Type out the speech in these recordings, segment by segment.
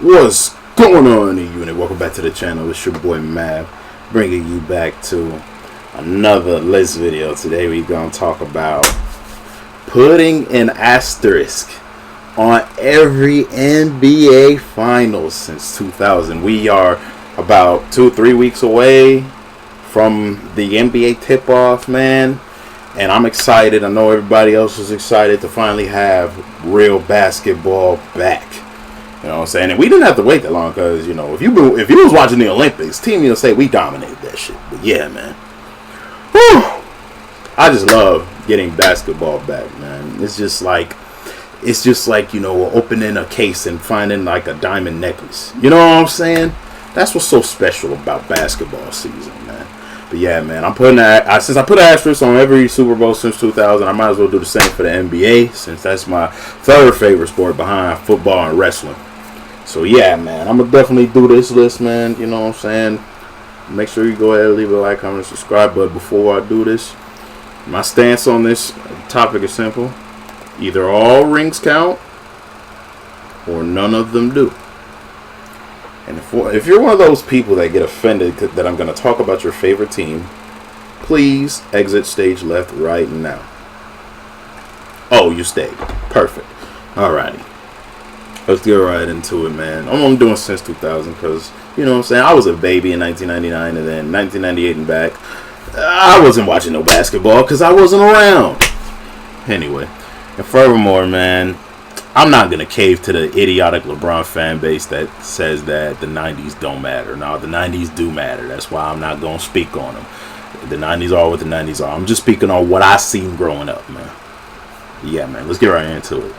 What's going on, unit? Welcome back to the channel. It's your boy Mav, bringing you back to another list video. Today we're gonna talk about putting an asterisk on every NBA Finals since 2000. We are about 2-3 weeks away from the NBA tip-off, man, and I'm excited. I know everybody else is excited to finally have real basketball back. You know what I'm saying? And we didn't have to wait that long because, you know, if you was watching the Olympics, Team USA, we dominated that shit. But yeah, man. Whew. I just love getting basketball back, man. It's just like, you know, opening a case and finding like a diamond necklace. You know what I'm saying? That's what's so special about basketball season, man. But yeah, man, I'm putting that. Since I put an asterisk on every Super Bowl since 2000, I might as well do the same for the NBA, since that's my third favorite sport behind football and wrestling. So yeah, man, I'm gonna definitely do this list, man. You know what I'm saying? Make sure you go ahead and leave a like, comment, and subscribe. But before I do this, my stance on this topic is simple: either all rings count, or none of them do. And if you're one of those people that get offended that I'm going to talk about your favorite team, please exit stage left right now. Oh, you stayed. Perfect. Alrighty. Let's get right into it, man. I'm only doing since 2000 because, you know what I'm saying, I was a baby in 1999 and then 1998 and back. I wasn't watching no basketball because I wasn't around. Anyway, and furthermore, man, I'm not going to cave to the idiotic LeBron fan base that says that the 90s don't matter. No, the 90s do matter. That's why I'm not going to speak on them. The 90s are what the 90s are. I'm just speaking on what I seen growing up, man. Yeah, man, let's get right into it.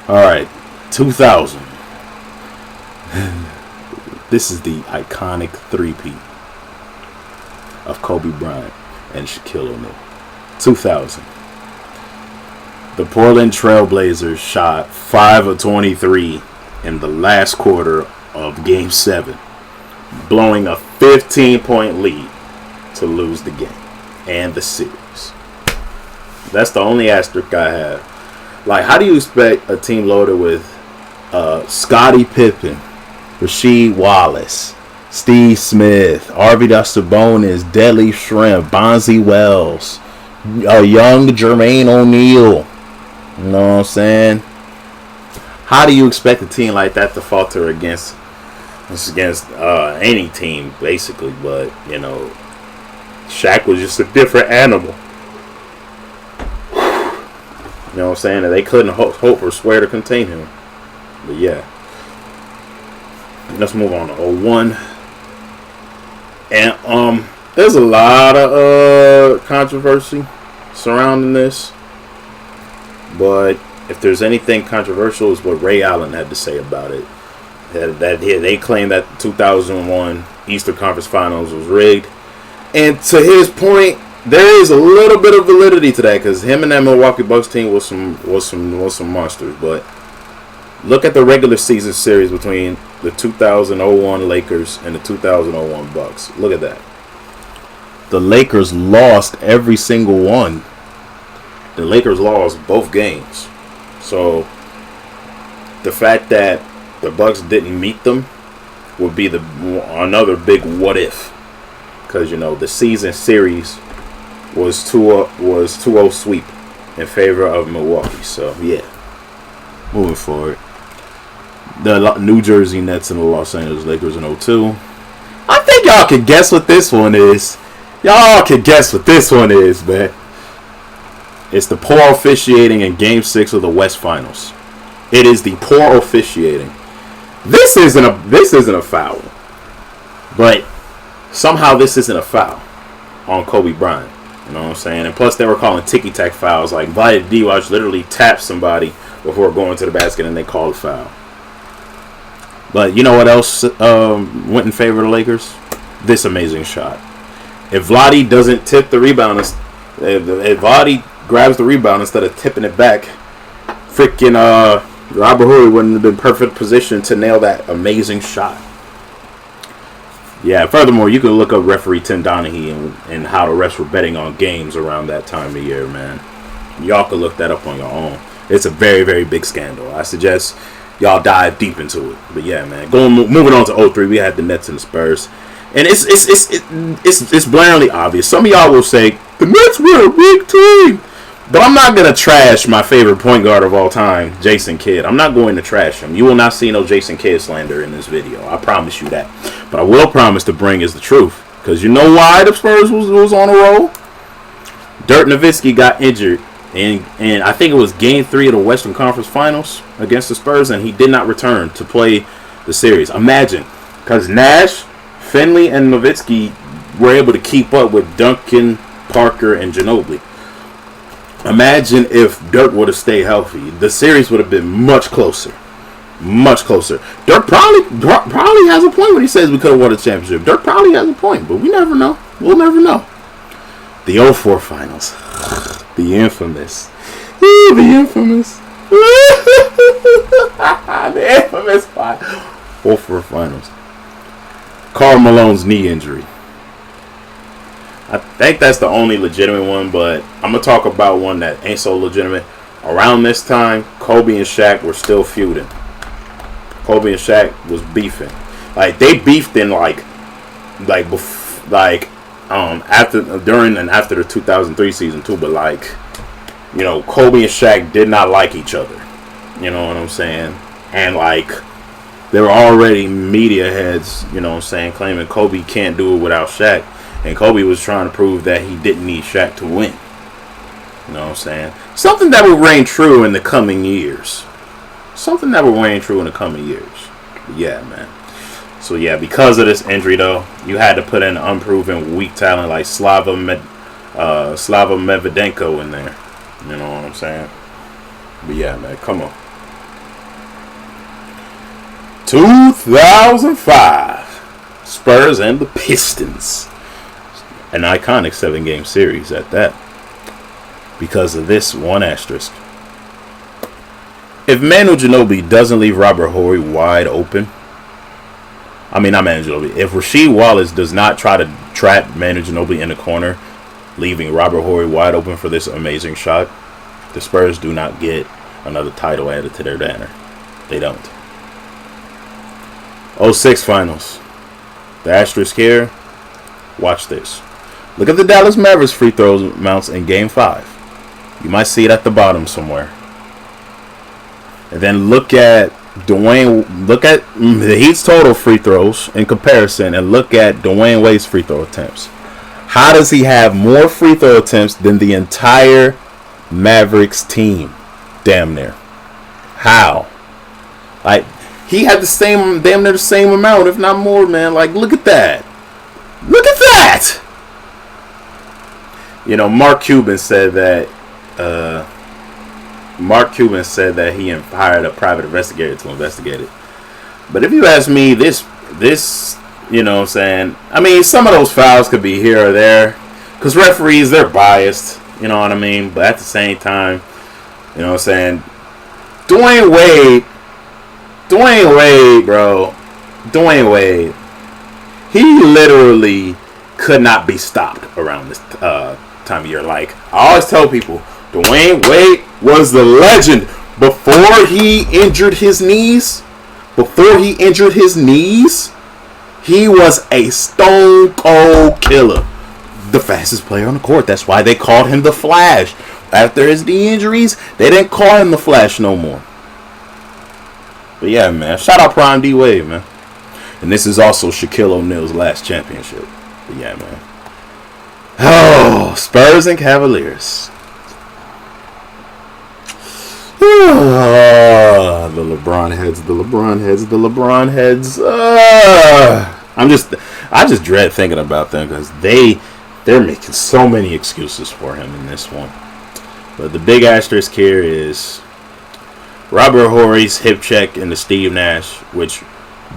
Alright, 2000. This is the iconic three-peat of Kobe Bryant and Shaquille O'Neal. 2000. The Portland Trailblazers shot 5 of 23 in the last quarter of Game 7, blowing a 15-point lead to lose the game and the series. That's the only asterisk I have. Like, how do you expect a team loaded with Scottie Pippen, Rasheed Wallace, Steve Smith, Arvydas Sabonis, Deadly Shrimp, Bonzi Wells, a young Jermaine O'Neal? You know what I'm saying? How do you expect a team like that to falter against any team, basically? But, you know, Shaq was just a different animal. You know what I'm saying? And they couldn't hope or swear to contain him. But yeah. Let's move on to 01. And there's a lot of controversy surrounding this. But if there's anything controversial, is what Ray Allen had to say about it. They claim that the 2001 Eastern Conference Finals was rigged, and to his point, there is a little bit of validity to that because him and that Milwaukee Bucks team was some monsters. But look at the regular season series between the 2001 Lakers and the 2001 Bucks. Look at that. The Lakers lost every single one. The Lakers lost both games. So the fact that the Bucks didn't meet them would be another big what if. Because, you know, the season series was 2-0 sweep in favor of Milwaukee. So, yeah. Moving forward. The New Jersey Nets and the Los Angeles Lakers in 02. I think y'all can guess what this one is. Y'all can guess what this one is, man. It's the poor officiating in Game 6 of the West Finals. It is the poor officiating. This isn't a foul. But somehow this isn't a foul on Kobe Bryant. You know what I'm saying? And plus they were calling ticky-tack fouls. Like Vlade Divac literally tapped somebody before going to the basket and they called a foul. But you know what else went in favor of the Lakers? This amazing shot. If Vlade doesn't tip the rebound, if Vlade grabs the rebound instead of tipping it back, freaking Robert Horry wouldn't have been in perfect position to nail that amazing shot. Yeah, furthermore, you can look up referee Tim Donaghy and how the refs were betting on games around that time of year, man. Y'all can look that up on your own. It's a very, very big scandal. I suggest y'all dive deep into it. But yeah, man, moving on to 03, we had the Nets and the Spurs, and it's blatantly obvious. Some of y'all will say the Nets were a weak team, but I'm not gonna trash my favorite point guard of all time, Jason Kidd. I'm not going to trash him. You will not see no Jason Kidd slander in this video. I promise you that. But I will promise to bring is the truth, because you know why the Spurs was on a roll. Dirk Nowitzki got injured. And I think it was Game 3 of the Western Conference Finals against the Spurs, and he did not return to play the series. Imagine, because Nash, Finley, and Nowitzki were able to keep up with Duncan, Parker, and Ginobili. Imagine if Dirk would have stayed healthy. The series would have been much closer. Much closer. Dirk probably has a point when he says we could have won a championship. Dirk probably has a point, but we never know. We'll never know. The 04 Finals. The infamous. Ooh, the infamous. The infamous 04 Finals. Karl Malone's knee injury. I think that's the only legitimate one, but I'm going to talk about one that ain't so legitimate. Around this time, Kobe and Shaq were still feuding. Kobe and Shaq was beefing. Like, they beefed in during and after the 2003 season too, but like, you know, Kobe and Shaq did not like each other. You know what I'm saying? And like, there were already media heads, you know what I'm saying, claiming Kobe can't do it without Shaq. And Kobe was trying to prove that he didn't need Shaq to win. You know what I'm saying? Something that will reign true in the coming years. Something that will reign true in the coming years. But yeah, man. So yeah, because of this injury though, you had to put in unproven weak talent like Slava Medvedenko in there. You know what I'm saying? But yeah, man, come on. 2005, Spurs and the Pistons. An iconic 7-game series at that. Because of this one asterisk. If Manu Ginobili doesn't leave Robert Horry wide open, not Manu Ginobili. If Rasheed Wallace does not try to trap Manu Ginobili in the corner, leaving Robert Horry wide open for this amazing shot, the Spurs do not get another title added to their banner. They don't. 06 Finals. The asterisk here. Watch this. Look at the Dallas Mavericks free throw amounts in Game 5. You might see it at the bottom somewhere. And then look at the Heat's total free throws in comparison, and look at Dwayne Wade's free throw attempts. How does he have more free throw attempts than the entire Mavericks team? Damn near. How? Like, he had damn near the same amount, if not more, man. Like, look at that. Look at that. You know, Mark Cuban said that he hired a private investigator to investigate it. But if you ask me, this, you know what I'm saying? Some of those fouls could be here or there. Because referees, they're biased. You know what I mean? But at the same time, you know what I'm saying? Dwayne Wade, he literally could not be stopped around this time of year. Like, I always tell people, Dwayne Wade was the legend before he injured his knees. He was a stone cold killer. The fastest player on the court. That's why they called him the Flash. After his knee injuries, they didn't call him the Flash no more. But yeah, man. Shout out Prime D Wade, man. And this is also Shaquille O'Neal's last championship. But yeah, man. Oh, Spurs and Cavaliers. The LeBron heads. I just dread thinking about them because they're making so many excuses for him in this one. But the big asterisk here is Robert Horry's hip check into Steve Nash, which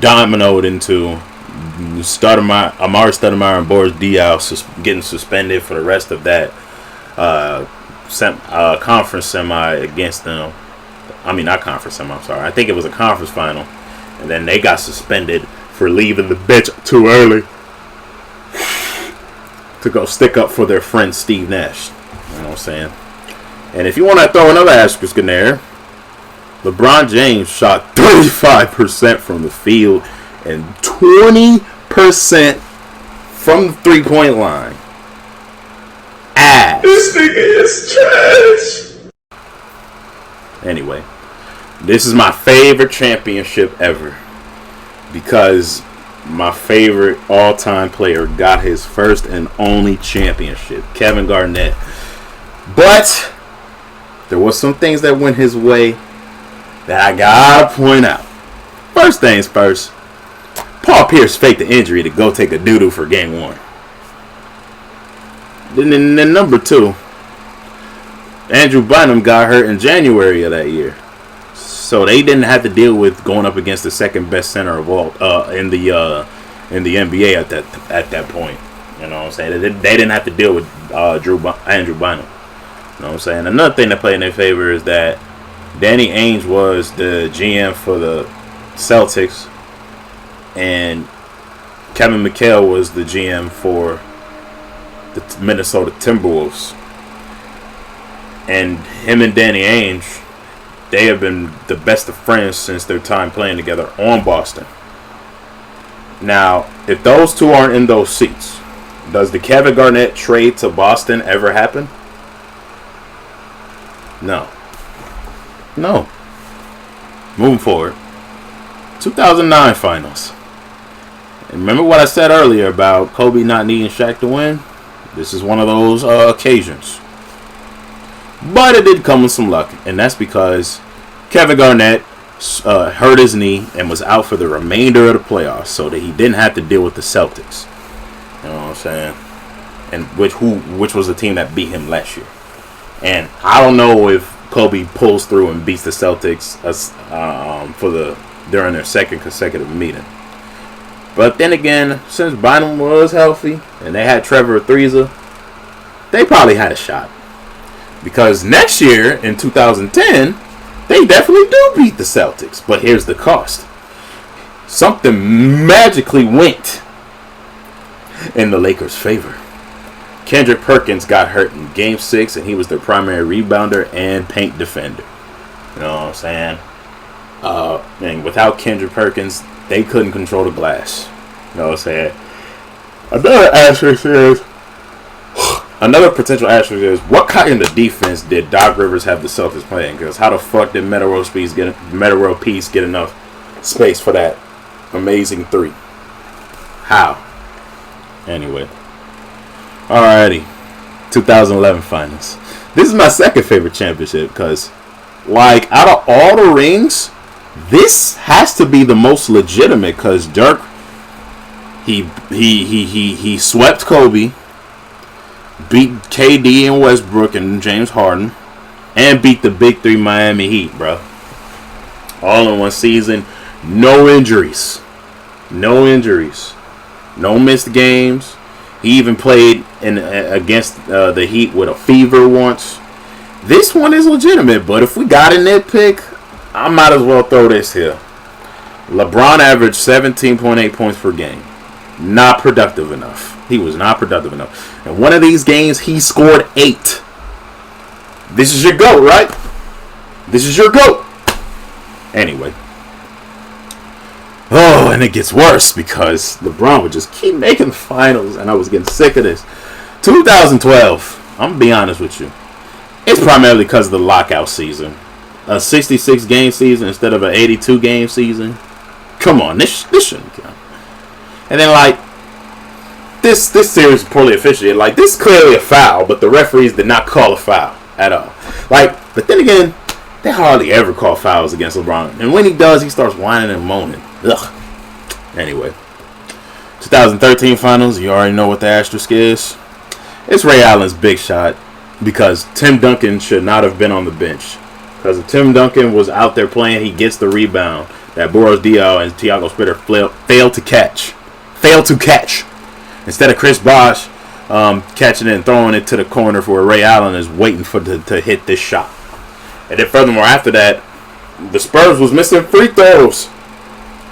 dominoed into Amari Stoudemire and Boris Diaw getting suspended for the rest of that conference semi against them. Not conference semi, I'm sorry. I think it was a conference final. And then they got suspended for leaving the bench too early to go stick up for their friend Steve Nash. You know what I'm saying? And if you want to throw another asterisk in there, LeBron James shot 35% from the field and 20% from the three-point line. Ass. This nigga is trash. Anyway, this is my favorite championship ever because my favorite all-time player got his first and only championship, Kevin Garnett. But there was some things that went his way that I gotta point out. First things first, Paul Pierce faked the injury to go take a doo-doo for game 1. Then number 2, Andrew Bynum got hurt in January of that year. So they didn't have to deal with going up against the second best center of all in the NBA at that point. You know what I'm saying? They didn't have to deal with Andrew Bynum. You know what I'm saying? Another thing that played in their favor is that Danny Ainge was the GM for the Celtics, and Kevin McHale was the GM for the Minnesota Timberwolves. And him and Danny Ainge, they have been the best of friends since their time playing together on Boston. Now, if those two aren't in those seats, does the Kevin Garnett trade to Boston ever happen? No. Moving forward. 2009 finals. And remember what I said earlier about Kobe not needing Shaq to win? This is one of those occasions. But it did come with some luck. And that's because Kevin Garnett hurt his knee and was out for the remainder of the playoffs, so that he didn't have to deal with the Celtics. You know what I'm saying? And which was the team that beat him last year. And I don't know if Kobe pulls through and beats the Celtics during their second consecutive meeting. But then again, since Bynum was healthy and they had Trevor Ariza, they probably had a shot. Because next year, in 2010, they definitely do beat the Celtics. But here's the cost. Something magically went in the Lakers' favor. Kendrick Perkins got hurt in Game 6, and he was their primary rebounder and paint defender. You know what I'm saying? And without Kendrick Perkins, they couldn't control the glass. You know what I'm saying? Another potential asterisk is, what kind of defense did Doc Rivers have the Celtics playing? Because how the fuck did Metta World Peace get enough space for that amazing 3? How? Anyway. Alrighty. 2011 finals. This is my second favorite championship because, like, out of all the rings, this has to be the most legitimate because Dirk, he swept Kobe, beat KD and Westbrook and James Harden, and beat the Big 3 Miami Heat, bro. All in one season. No injuries. No missed games. He even played against the Heat with a fever once. This one is legitimate, but if we got a nitpick, I might as well throw this here. LeBron averaged 17.8 points per game. Not productive enough. He was not productive enough. And one of these games, he scored 8. This is your GOAT, right? This is your GOAT. Anyway. Oh, and it gets worse because LeBron would just keep making the finals, and I was getting sick of this. 2012, I'm going to be honest with you. It's primarily because of the lockout season. A 66-game season instead of an 82-game season. Come on, this shouldn't count. And then, like, this series is poorly officiated. Like, this is clearly a foul, but the referees did not call a foul at all. Like, but then again, they hardly ever call fouls against LeBron. And when he does, he starts whining and moaning. Ugh. Anyway. 2013 finals, you already know what the asterisk is. It's Ray Allen's big shot because Tim Duncan should not have been on the bench. Because if Tim Duncan was out there playing, he gets the rebound that Boris Diaw and Thiago Splitter failed to catch. Instead of Chris Bosh catching it and throwing it to the corner for where Ray Allen is waiting to hit this shot. And then furthermore, after that, the Spurs was missing free throws.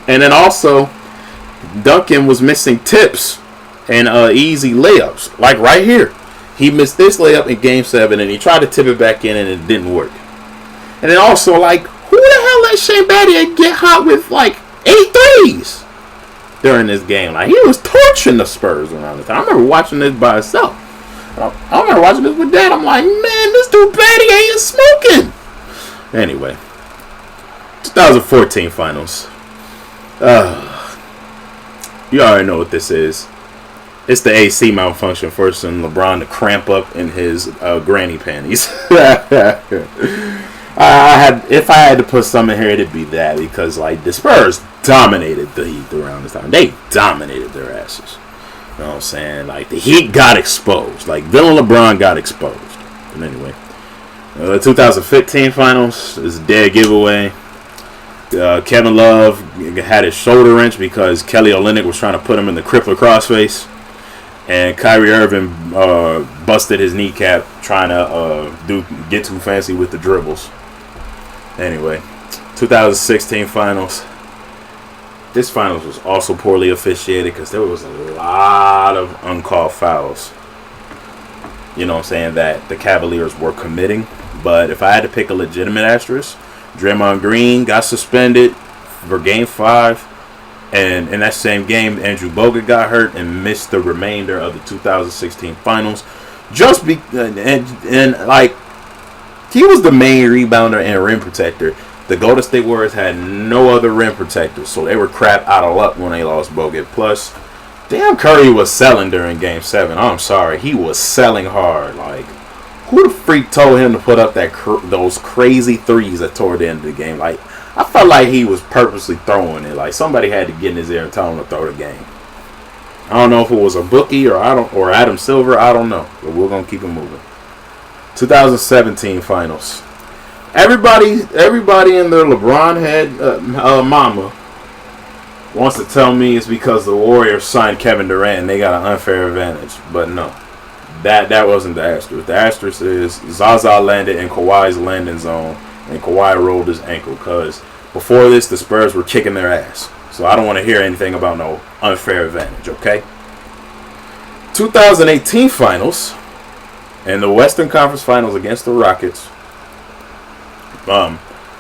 And then also, Duncan was missing tips and easy layups. Like right here. He missed this layup in Game 7 and he tried to tip it back in and it didn't work. And then also, like, Who the hell let Shane Battier get hot with like 8 threes during this game? Like, he was torching the Spurs around this time. I remember watching this by itself. I remember watching this with Dad. I'm like, man, this dude Battier is smoking. Anyway, 2014 finals. You already know what this is. It's the AC malfunction forcing LeBron to cramp up in his granny panties. If I had to put something in here, it'd be that, because like the Spurs dominated the Heat around this time. They dominated their asses. You know what I'm saying? Like, the Heat got exposed. Like, villain LeBron got exposed. But anyway, the 2015 finals is a dead giveaway. Kevin Love had his shoulder wrenched because Kelly Olynyk was trying to put him in the crippler crossface, and Kyrie Irving busted his kneecap trying to get too fancy with the dribbles. Anyway, 2016 finals. This finals was also poorly officiated because there was a lot of uncalled fouls. You know what I'm saying, that the Cavaliers were committing. But if I had to pick a legitimate asterisk, Draymond Green got suspended for Game 5. And in that same game, Andrew Bogut got hurt and missed the remainder of the 2016 finals. And like, he was the main rebounder and rim protector. The Golden State Warriors had no other rim protectors, so they were crap out of luck when they lost Bogut. Plus, damn, Curry was selling during Game 7. I'm sorry, he was selling hard. Like, who the freak told him to put up those crazy threes at toward the end of the game? Like, I felt like he was purposely throwing it. Like, somebody had to get in his ear and tell him to throw the game. I don't know if it was a bookie or Adam Silver. I don't know, but we're gonna keep it moving. 2017 finals. Everybody in their LeBron head mama wants to tell me it's because the Warriors signed Kevin Durant and they got an unfair advantage. But no, that wasn't the asterisk. The asterisk is Zaza landed in Kawhi's landing zone and Kawhi rolled his ankle, because before this the Spurs were kicking their ass. So I don't want to hear anything about no unfair advantage, okay? 2018 finals. In the Western Conference Finals against the Rockets,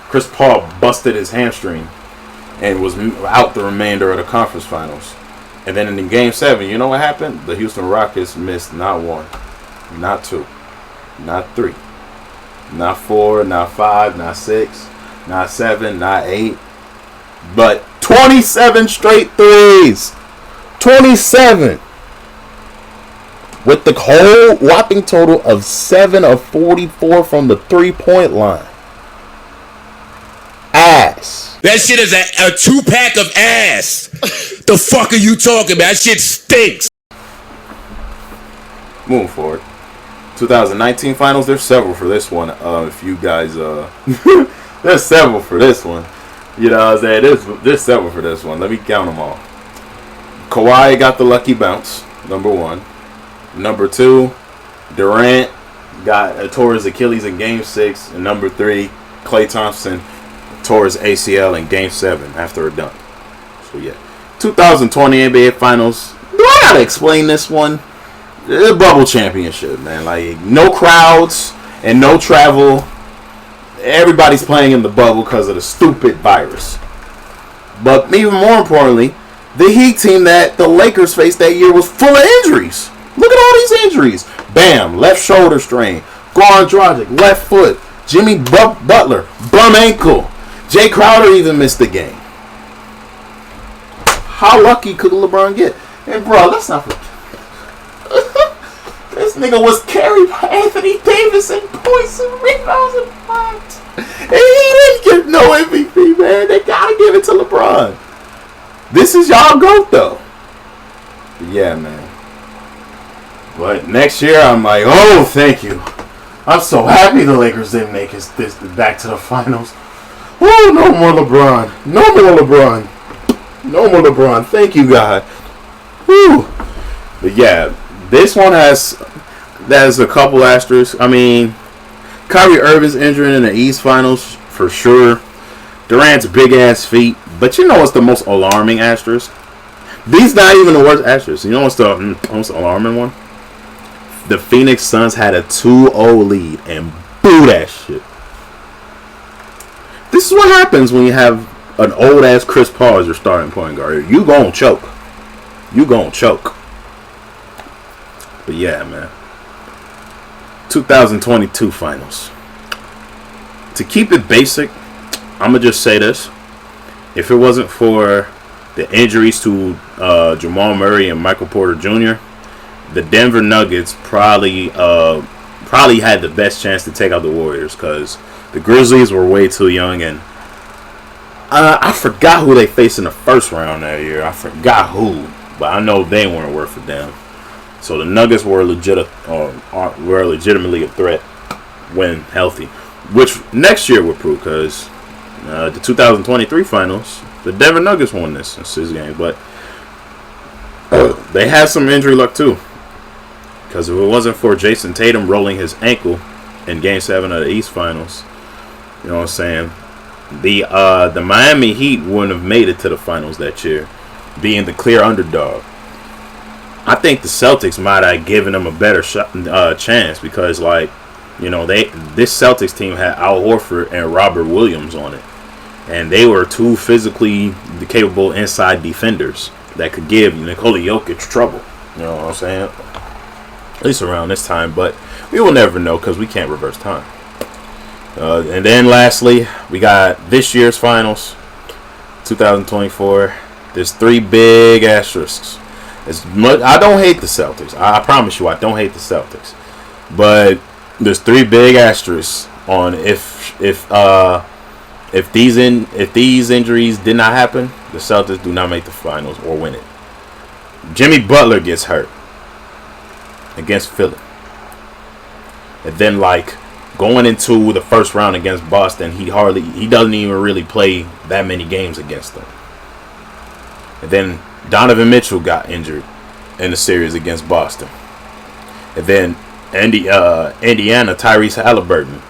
Chris Paul busted his hamstring and was out the remainder of the conference finals. And then in Game 7, you know what happened? The Houston Rockets missed not 1, not 2, not 3, not 4, not 5, not 6, not 7, not 8, but 27 straight threes. 27. With the whole whopping total of 7 of 44 from the 3-point line. Ass. That shit is a 2-pack of ass. The fuck are you talking about? That shit stinks. Moving forward. 2019 finals, there's several for this one. If you guys, there's several for this one. You know what I'm saying? There's several for this one. Let me count them all. Kawhi got the lucky bounce, number 1. Number 2, Durant tore his Achilles in Game 6. And number 3, Klay Thompson tore his ACL in Game 7 after a dunk. So yeah, 2020 NBA Finals. Do I gotta explain this one? The bubble championship, man. Like, no crowds and no travel. Everybody's playing in the bubble because of the stupid virus. But even more importantly, the Heat team that the Lakers faced that year was full of injuries. Look at all these injuries. Bam, left shoulder strain. Goran Dragic, left foot. Jimmy Butler, bum ankle. Jay Crowder even missed the game. How lucky could LeBron get? And bro, let's not forget. This nigga was carried by Anthony Davis in points and rebounds and blocks. And he didn't get no MVP, man. They gotta give it to LeBron. This is y'all GOAT though. But yeah, man. But next year, I'm like, oh, thank you. I'm so happy the Lakers didn't make this back to the finals. Oh, no more LeBron. No more LeBron. No more LeBron. Thank you, God. Whew. But yeah, this one has a couple asterisks. I mean, Kyrie Irving's injured in the East Finals for sure. Durant's big ass feet. But you know what's the most alarming asterisk? These not even the worst asterisk. You know what's the most alarming one? The Phoenix Suns had a 2-0 lead and blew that shit. This is what happens when you have an old ass Chris Paul as your starting point guard. You gon' choke. You gon' choke. But yeah, man. 2022 finals. To keep it basic, I'ma just say this. If it wasn't for the injuries to Jamal Murray and Michael Porter Jr., the Denver Nuggets probably had the best chance to take out the Warriors, because the Grizzlies were way too young, and I forgot who they faced in the first round that year. I forgot who, but I know they weren't worth a damn. So the Nuggets were legitimately a threat when healthy, which next year would prove, because the 2023 finals, the Denver Nuggets won this in 6 games, but they had some injury luck too. Because if it wasn't for Jason Tatum rolling his ankle in Game 7 of the East Finals, you know what I'm saying, the Miami Heat wouldn't have made it to the finals that year, being the clear underdog. I think the Celtics might have given them a better chance, because, like, you know, this Celtics team had Al Horford and Robert Williams on it, and they were two physically capable inside defenders that could give Nikola Jokic trouble. You know what I'm saying? At least around this time, but we will never know because we can't reverse time. And then lastly, we got this year's finals, 2024. There's 3 big asterisks. I don't hate the Celtics. I promise you, I don't hate the Celtics. But there's 3 big asterisks on if these injuries did not happen, the Celtics do not make the finals or win it. Jimmy Butler gets hurt against Philly, and then, like, going into the first round against Boston, he doesn't even really play that many games against them. And then Donovan Mitchell got injured in the series against Boston. And then Indiana, Tyrese Halliburton,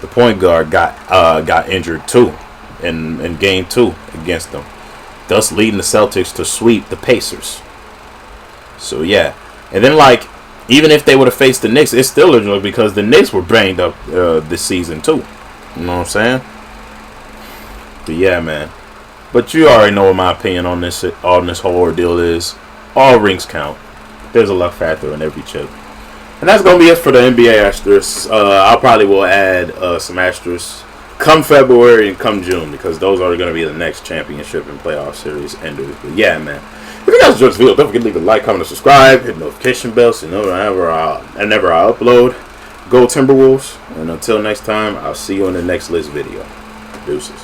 the point guard, got injured too in Game 2 against them, thus leading the Celtics to sweep the Pacers. So yeah, and then, like, even if they would have faced the Knicks, it's still a joke because the Knicks were banged up this season too. You know what I'm saying? But yeah, man. But you already know what my opinion on this whole ordeal is. All rings count. There's a luck factor in every chip. And that's going to be it for the NBA asterisks. I probably will add some asterisks come February and come June, because those are going to be the next championship and playoff series enders. But yeah, man. If you guys enjoyed this video, don't forget to leave a like, comment, and subscribe. Hit the notification bell so you know whenever I upload. Go Timberwolves. And until next time, I'll see you in the next list video. Deuces.